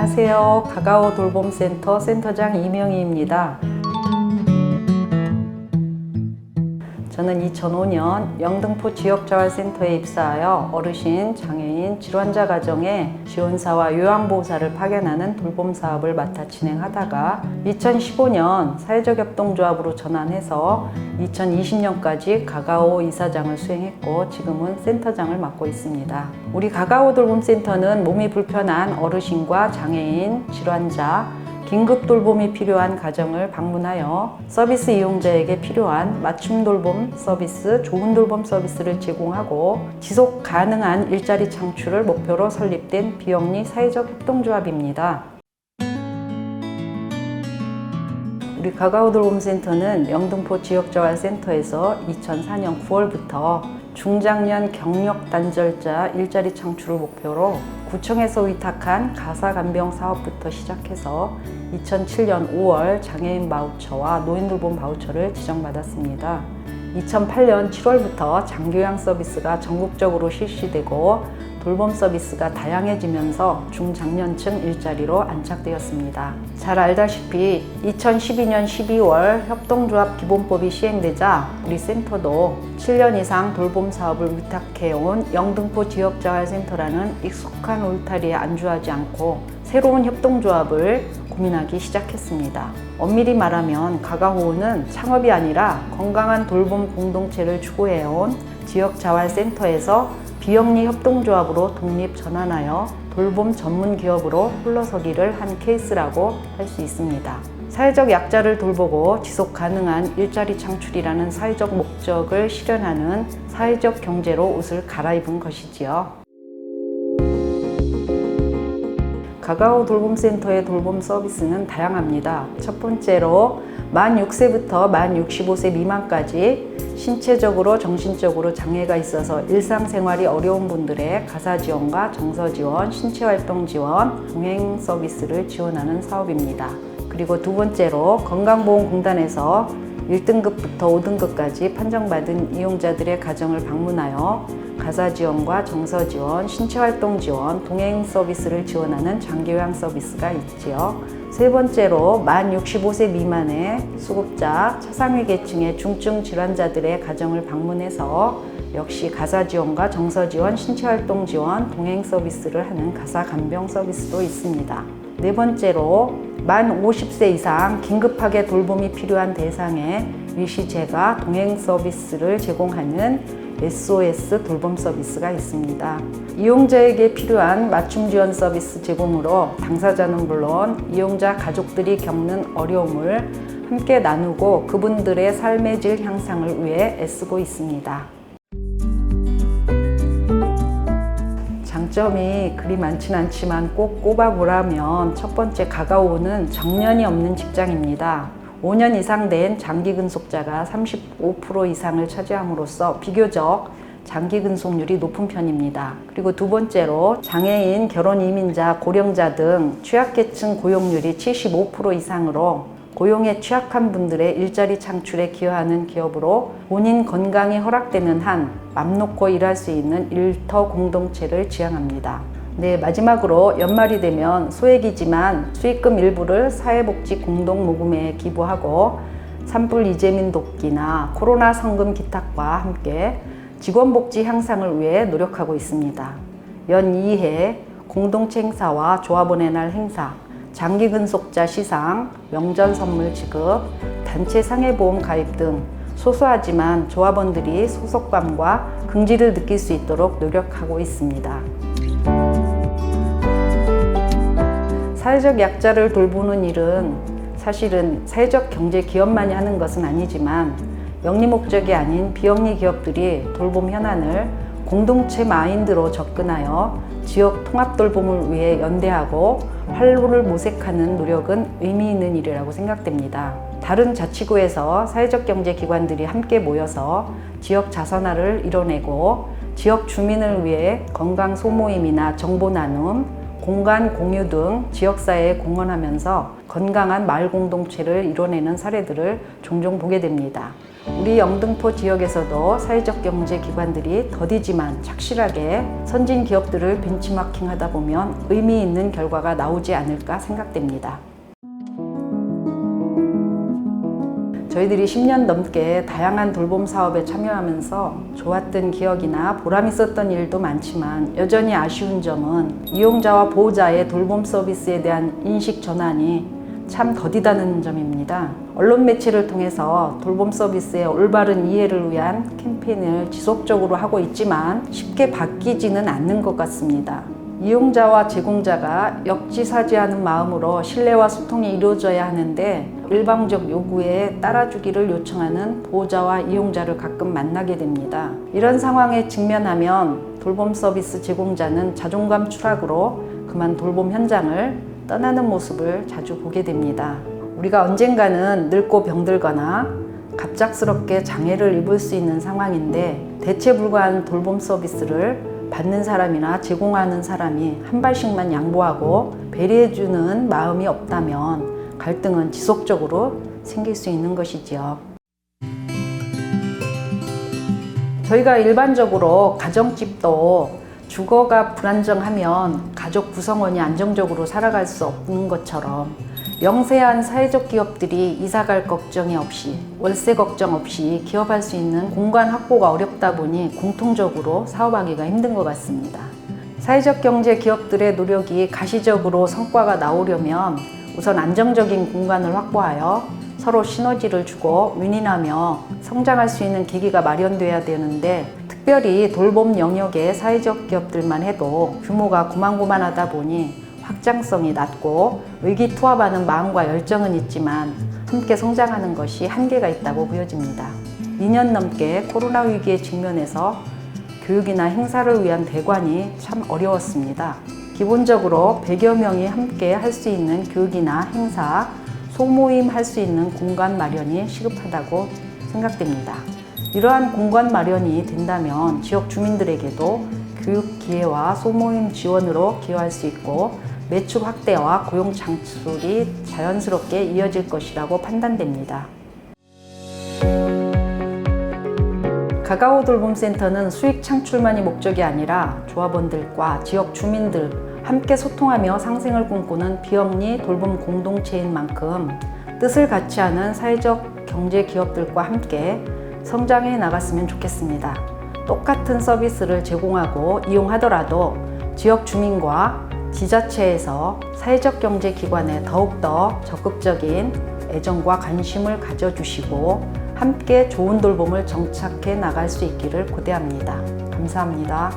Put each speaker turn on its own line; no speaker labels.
안녕하세요. 가가오 돌봄센터 센터장 이명희입니다. 저는 2005년 영등포 지역자활센터에 입사하여 어르신, 장애인, 질환자 가정에 지원사와 요양보호사를 파견하는 돌봄 사업을 맡아 진행하다가 2015년 사회적 협동조합으로 전환해서 2020년까지 가가오 이사장을 수행했고 지금은 센터장을 맡고 있습니다. 우리 가가오 돌봄센터는 몸이 불편한 어르신과 장애인, 질환자, 긴급 돌봄이 필요한 가정을 방문하여 서비스 이용자에게 필요한 맞춤 돌봄 서비스, 좋은 돌봄 서비스를 제공하고 지속 가능한 일자리 창출을 목표로 설립된 비영리 사회적 협동조합입니다. 우리 가가오 돌봄센터는 영등포 지역자활센터에서 2004년 9월부터 중장년 경력 단절자 일자리 창출을 목표로 구청에서 위탁한 가사간병 사업부터 시작해서 2007년 5월 장애인 바우처와 노인돌봄 바우처를 지정받았습니다. 2008년 7월부터 장교양 서비스가 전국적으로 실시되고 돌봄 서비스가 다양해지면서 중장년층 일자리로 안착되었습니다. 잘 알다시피 2012년 12월 협동조합 기본법이 시행되자 우리 센터도 7년 이상 돌봄 사업을 위탁해온 영등포 지역자활센터라는 익숙한 울타리에 안주하지 않고 새로운 협동조합을 고민하기 시작했습니다. 엄밀히 말하면 가가오는 창업이 아니라 건강한 돌봄 공동체를 추구해온 지역자활센터에서 비영리 협동조합으로 독립 전환하여 돌봄 전문 기업으로 흘러서기를 한 케이스라고 할 수 있습니다. 사회적 약자를 돌보고 지속 가능한 일자리 창출이라는 사회적 목적을 실현하는 사회적 경제로 옷을 갈아입은 것이지요. 가가오 돌봄센터의 돌봄 서비스는 다양합니다. 첫 번째로 만 6세부터 만 65세 미만까지 신체적으로 정신적으로 장애가 있어서 일상생활이 어려운 분들의 가사지원과 정서지원, 신체활동지원, 동행 서비스를 지원하는 사업입니다. 그리고 두 번째로 건강보험공단에서 1등급부터 5등급까지 판정받은 이용자들의 가정을 방문하여 가사지원과 정서지원, 신체활동지원, 동행 서비스를 지원하는 장기요양 서비스가 있지요. 세 번째로 만 65세 미만의 수급자, 차상위 계층의 중증 질환자들의 가정을 방문해서 역시 가사지원과 정서지원, 신체활동지원, 동행 서비스를 하는 가사간병 서비스도 있습니다. 네 번째로 만 50세 이상 긴급하게 돌봄이 필요한 대상에 일시재가 동행 서비스를 제공하는 SOS 돌봄 서비스가 있습니다. 이용자에게 필요한 맞춤 지원 서비스 제공으로 당사자는 물론 이용자 가족들이 겪는 어려움을 함께 나누고 그분들의 삶의 질 향상을 위해 애쓰고 있습니다. 장점이 그리 많진 않지만 꼭 꼽아보라면 첫 번째, 가가오는 정년이 없는 직장입니다. 5년 이상 된 장기 근속자가 35% 이상을 차지함으로써 비교적 장기 근속률이 높은 편입니다. 그리고 두 번째로 장애인, 결혼 이민자, 고령자 등 취약계층 고용률이 75% 이상으로 고용에 취약한 분들의 일자리 창출에 기여하는 기업으로 본인 건강이 허락되는 한 맘 놓고 일할 수 있는 일터 공동체를 지향합니다. 네, 마지막으로 연말이 되면 소액이지만 수익금 일부를 사회복지 공동모금회에 기부하고 산불 이재민 돕기나 코로나 성금 기탁과 함께 직원복지 향상을 위해 노력하고 있습니다. 연 2회 공동체 행사와 조합원의 날 행사, 장기 근속자 시상, 명절 선물 지급, 단체 상해보험 가입 등 소소하지만 조합원들이 소속감과 긍지를 느낄 수 있도록 노력하고 있습니다. 사회적 약자를 돌보는 일은 사실은 사회적 경제 기업만이 하는 것은 아니지만 영리 목적이 아닌 비영리 기업들이 돌봄 현안을 공동체 마인드로 접근하여 지역 통합 돌봄을 위해 연대하고 활로를 모색하는 노력은 의미 있는 일이라고 생각됩니다. 다른 자치구에서 사회적 경제 기관들이 함께 모여서 지역 자선화를 이뤄내고 지역 주민을 위해 건강 소모임이나 정보 나눔, 공간 공유 등 지역사회에 공헌하면서 건강한 마을 공동체를 이뤄내는 사례들을 종종 보게 됩니다. 우리 영등포 지역에서도 사회적 경제 기관들이 더디지만 착실하게 선진 기업들을 벤치마킹하다 보면 의미 있는 결과가 나오지 않을까 생각됩니다. 저희들이 10년 넘게 다양한 돌봄 사업에 참여하면서 좋았던 기억이나 보람 있었던 일도 많지만 여전히 아쉬운 점은 이용자와 보호자의 돌봄 서비스에 대한 인식 전환이 참 더디다는 점입니다. 언론 매체를 통해서 돌봄 서비스의 올바른 이해를 위한 캠페인을 지속적으로 하고 있지만 쉽게 바뀌지는 않는 것 같습니다. 이용자와 제공자가 역지사지하는 마음으로 신뢰와 소통이 이루어져야 하는데 일방적 요구에 따라주기를 요청하는 보호자와 이용자를 가끔 만나게 됩니다. 이런 상황에 직면하면 돌봄 서비스 제공자는 자존감 추락으로 그만 돌봄 현장을 떠나는 모습을 자주 보게 됩니다. 우리가 언젠가는 늙고 병들거나 갑작스럽게 장애를 입을 수 있는 상황인데 대체 불가한 돌봄 서비스를 받는 사람이나 제공하는 사람이 한 발씩만 양보하고 배려해주는 마음이 없다면 갈등은 지속적으로 생길 수 있는 것이지요. 저희가 일반적으로 가정집도 주거가 불안정하면 가족 구성원이 안정적으로 살아갈 수 없는 것처럼 영세한 사회적 기업들이 이사갈 걱정이 없이 월세 걱정 없이 기업할 수 있는 공간 확보가 어렵다 보니 공통적으로 사업하기가 힘든 것 같습니다. 사회적 경제 기업들의 노력이 가시적으로 성과가 나오려면 우선 안정적인 공간을 확보하여 서로 시너지를 주고 윈윈하며 성장할 수 있는 계기가 마련돼야 되는데 특별히 돌봄 영역의 사회적 기업들만 해도 규모가 고만고만하다 보니 확장성이 낮고 의기투합하는 마음과 열정은 있지만 함께 성장하는 것이 한계가 있다고 보여집니다. 2년 넘게 코로나 위기에 직면해서 교육이나 행사를 위한 대관이 참 어려웠습니다. 기본적으로 100여 명이 함께 할 수 있는 교육이나 행사, 소모임 할 수 있는 공간 마련이 시급하다고 생각됩니다. 이러한 공간 마련이 된다면 지역 주민들에게도 교육 기회와 소모임 지원으로 기여할 수 있고 매출 확대와 고용 창출이 자연스럽게 이어질 것이라고 판단됩니다. 가가오 돌봄센터는 수익 창출만이 목적이 아니라 조합원들과 지역 주민들 함께 소통하며 상생을 꿈꾸는 비영리 돌봄 공동체인 만큼 뜻을 같이 하는 사회적 경제 기업들과 함께 성장해 나갔으면 좋겠습니다. 똑같은 서비스를 제공하고 이용하더라도 지역 주민과 지자체에서 사회적 경제 기관에 더욱더 적극적인 애정과 관심을 가져주시고 함께 좋은 돌봄을 정착해 나갈 수 있기를 고대합니다. 감사합니다.